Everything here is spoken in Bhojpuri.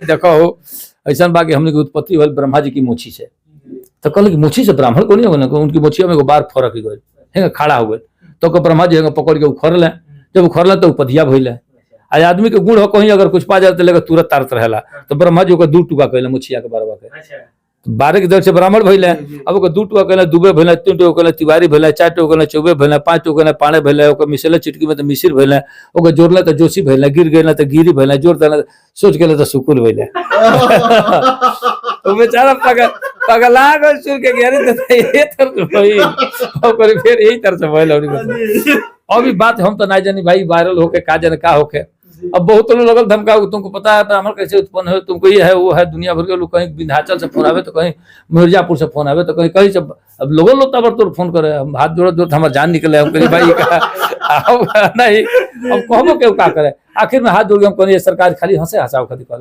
देखो ऐसा बाकी हमने की उत्पत्ति हुई ब्रह्मा जी की मोछी से, तो कहल कि मोछी से ब्राह्मण को नहीं होगा, उनकी मोछिया में एगो बार फरक ही गए है खड़ा हो गए, तो ब्रह्मा जी पकड़ के उखड़ल, जब उखड़ल तो उपधिया भइल। आज आदमी के गुण हो कहीं अगर कुछ पा जाए तो लेकर तुरंत तारत रहेला, तो ब्रह्मा जी दू टुका कहले मुछिया के बारवा के, 12 के दर से ब्राह्मण भइल। अब ओकर 2 टुका कहले दुबे भइल, 3 टुका कहले तिवारी भइल, 4 टुका कहले चौबे भइल, 5 टुका कहले पाणे भइल, ओकर मिसले चिटकी में तो मिसिर भइल, ओकर जोड़ले तो जोशी भइल, गिर गेल तो गिरी भइल, जोड़ देले सोच गेले तो सुकुल भइल। तो बेचारा पगला गल सुर के गेरे तो ये तर भई ओकर फिर यही तरह से भइल। अभी बात हम तो ना जानी भाई, वायरल होके का जाने का होके। अब बहुत लोग लगल धमका, तुमको पता है ब्राह्मण कैसे उत्पन्न हो, तुमको ये है वो है, दुनिया भर के लोग कहीं विंध्याचल से फोन आवे तो कहीं मिर्जापुर से फोन आवे तो कहीं कहीं से, अब लोगों लोग तब फोन करे, हम हाथ जोड़ जोड़ हमारे जान निकले, हम कहीं भाई नहीं अब कहबो क्यों का करे, आखिर में हाथ जोड़ के हम कहीं सरकार खाली हंसे हंसाओ खाली